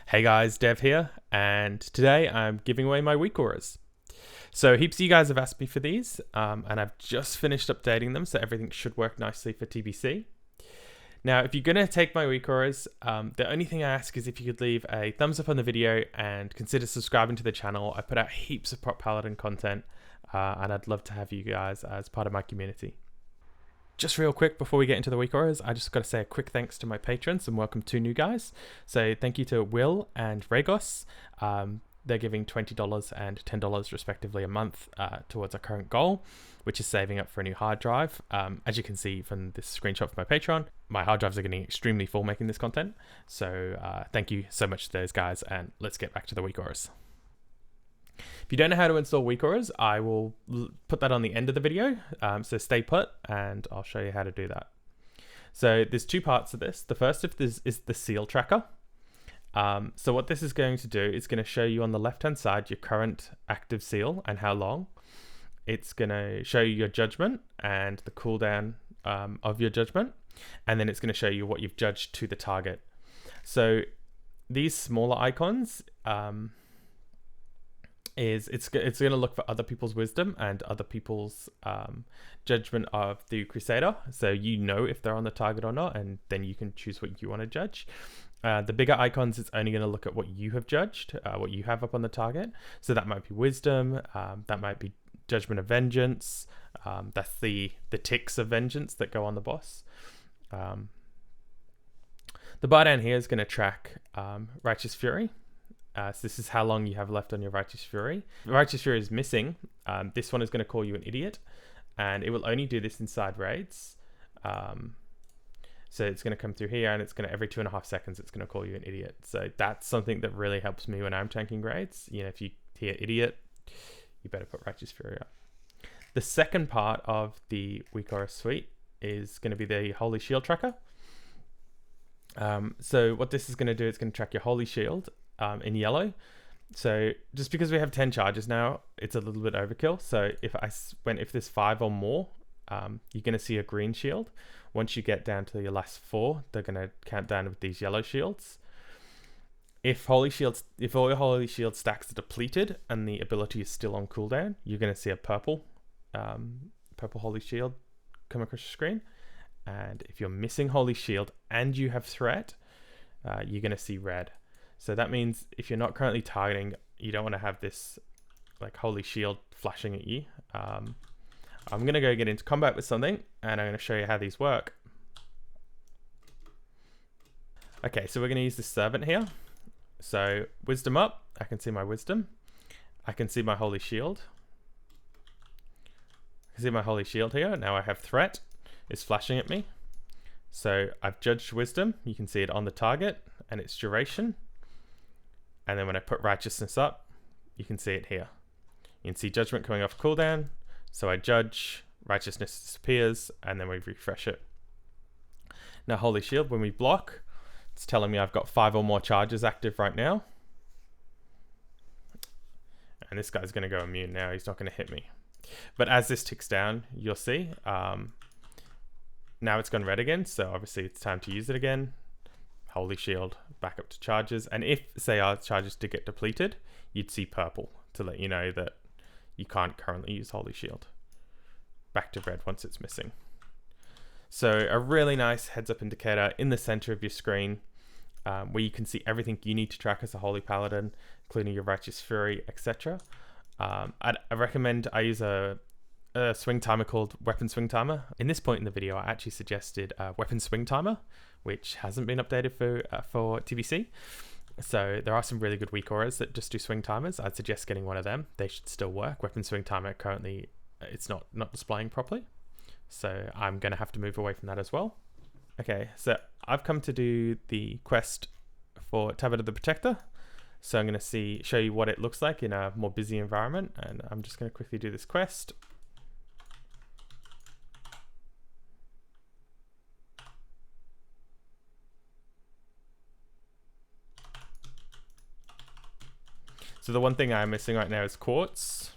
Hey guys, Dev here, and today I'm giving away my Weak Auras. So heaps of you guys have asked me for these, and I've just finished updating them, so everything should work nicely for TBC. Now, if you're going to take my Weak Auras, the only thing I ask is if you could leave a thumbs up on the video and consider subscribing to the channel. I put out heaps of Prot Paladin content, and I'd love to have you guys as part of my community. Just real quick before we get into the Weak Auras, I just got to say a quick thanks to my patrons and welcome two new guys. So thank you to Will and Regos. They're giving $20 and $10 respectively a month towards our current goal, which is saving up for a new hard drive. As you can see from this screenshot from my Patreon, my hard drives are getting extremely full making this content. So thank you so much to those guys, and let's get back to the Weak Auras. If you don't know how to install Weak Auras, I will put that on the end of the video, so stay put and I'll show you how to do that. So there's two parts of this. The first is the seal tracker. So what this is going to do is going to show you on the left hand side your current active seal and how long. It's going to show you your judgment and the cooldown of your judgment, and then it's going to show you what you've judged to the target. So these smaller icons, it's going to look for other people's wisdom and other people's judgment of the Crusader, so you know if they're on the target or not, and then you can choose what you want to judge. The bigger icons, it's only going to look at what you have judged, what you have up on the target. So that might be wisdom, that might be judgment of vengeance, that's the ticks of vengeance that go on the boss. The bar down here is going to track Righteous Fury. So this is how long you have left on your Righteous Fury. If Righteous Fury is missing, this one is going to call you an idiot, and it will only do this inside raids. So it's going to come through here, and it's going to, every 2.5 seconds, it's going to call you an idiot. So that's something that really helps me when I'm tanking raids. You know, if you hear idiot, you better put Righteous Fury up. The second part of the Weak Aura suite is going to be the Holy Shield tracker. So what this is going to do, it's going to track your Holy Shield in yellow. So just because we have 10 charges now, it's a little bit overkill. So if there's 5 or more, you're going to see a green shield. Once you get down to your last 4, they're going to count down with these yellow shields. If all your Holy Shield stacks are depleted and the ability is still on cooldown, you're going to see a purple Holy Shield come across your screen. And if you're missing Holy Shield and you have threat, you're going to see red. So that means if you're not currently targeting, you don't want to have this like Holy Shield flashing at you. I'm going to go get into combat with something, and I'm going to show you how these work. Okay, so we're going to use this servant here. So wisdom up, I can see my wisdom. I can see my Holy Shield. I can see my Holy Shield here. Now I have threat. It's flashing at me. So I've judged wisdom. You can see it on the target and its duration. And then when I put righteousness up, you can see it here. You can see judgment coming off cooldown. So I judge, righteousness disappears, and then we refresh it. Now Holy Shield, when we block, it's telling me I've got 5 or more charges active right now. And this guy's going to go immune now. He's not going to hit me. But as this ticks down, you'll see, now it's gone red again. So obviously it's time to use it again. Holy Shield, back up to charges. And if, say, our charges did get depleted, you'd see purple to let you know that you can't currently use Holy Shield. Back to red once it's missing. So a really nice heads up indicator in the center of your screen, where you can see everything you need to track as a Holy Paladin, including your Righteous Fury, etc. I recommend I use a swing timer called Weapon Swing Timer. In this point in the video, I actually suggested Weapon Swing Timer, which hasn't been updated for TBC. So there are some really good Weak Auras that just do swing timers. I'd suggest getting one of them. They should still work. Weapon Swing Timer currently, it's not displaying properly. So I'm going to have to move away from that as well. Okay, so I've come to do the quest for Tavern of the Protector. So I'm going to show you what it looks like in a more busy environment. And I'm just going to quickly do this quest. So the one thing I'm missing right now is quartz.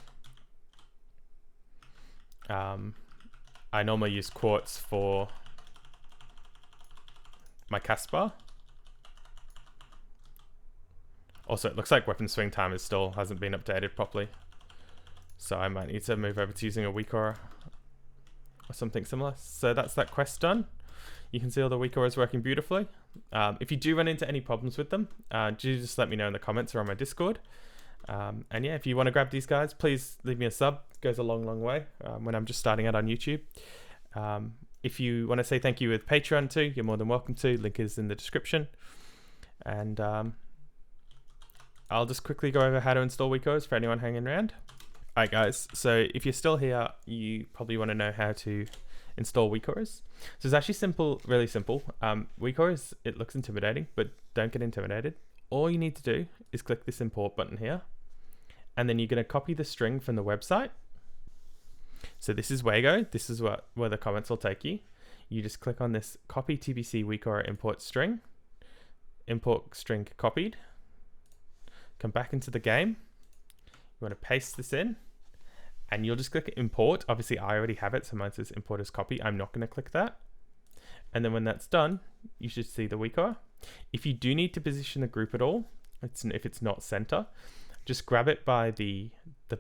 I normally use quartz for my cast bar. Also, it looks like weapon swing time is still hasn't been updated properly. So I might need to move over to using a weak aura or something similar. So that's that quest done. You can see all the weak auras working beautifully. If you do run into any problems with them, do just let me know in the comments or on my Discord. And yeah, if you want to grab these guys, please leave me a sub. It goes a long, long way when I'm just starting out on YouTube. If you want to say thank you with Patreon too, you're more than welcome to. Link is in the description. And I'll just quickly go over how to install weak auras for anyone hanging around. Alright guys, so if you're still here, you probably want to know how to install weak auras. So it's actually simple, really simple. Weak auras, it looks intimidating, but don't get intimidated. All you need to do is click this import button here, and then you're going to copy the string from the website. So this is Wago. This is where the comments will take you. You just click on this copy TBC weak aura import string copied. Come back into the game. You want to paste this in, and you'll just click import. Obviously I already have it, so mine says import as copy. I'm not going to click that. And then when that's done, you should see the weak aura. If you do need to position the group at all, if it's not center, just grab it by the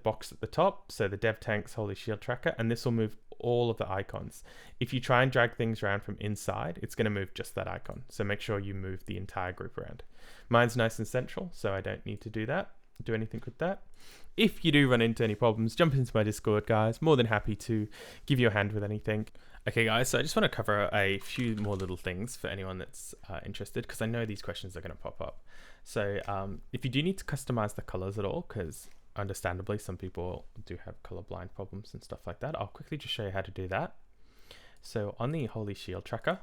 box at the top, so the DevTanks Holy Shield Tracker, and this will move all of the icons. If you try and drag things around from inside, it's going to move just that icon. So make sure you move the entire group around. Mine's nice and central, so I don't need to do anything with that. If you do run into any problems, jump into my Discord, guys. More than happy to give you a hand with anything. Okay, guys, so I just want to cover a few more little things for anyone that's interested, because I know these questions are going to pop up. So if you do need to customize the colors at all, because understandably some people do have colorblind problems and stuff like that, I'll quickly just show you how to do that. So on the Holy Shield Tracker,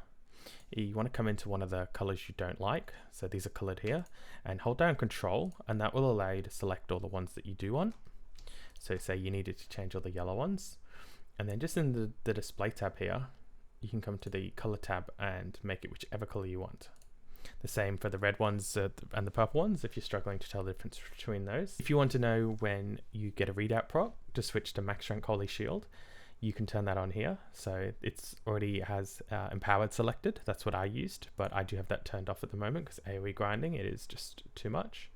you want to come into one of the colors you don't like. So these are colored here, and hold down Control, and that will allow you to select all the ones that you do want. So say you needed to change all the yellow ones, and then just in the display tab here, you can come to the color tab and make it whichever color you want. The same for the red ones and the purple ones if you're struggling to tell the difference between those. If you want to know when you get a readout prop to switch to max rank Holy Shield, you can turn that on here. So it's already has empowered selected. That's what I used, but I do have that turned off at the moment because AoE grinding, it is just too much.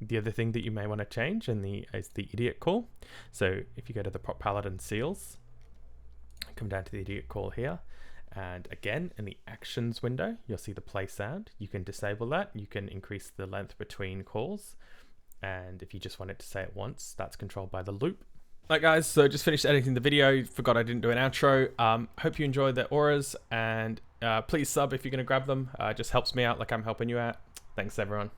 The other thing that you may want to change is the idiot call. So if you go to the Prot Paladin seals, come down to the idiot call here, and again in the actions window you'll see the play sound. You can disable that. You can increase the length between calls, and if you just want it to say it once, that's controlled by the loop. Right guys, so just finished editing the video. Forgot I didn't do an outro. Hope you enjoyed the auras, and please sub if you're going to grab them. Just helps me out like I'm helping you out. Thanks everyone.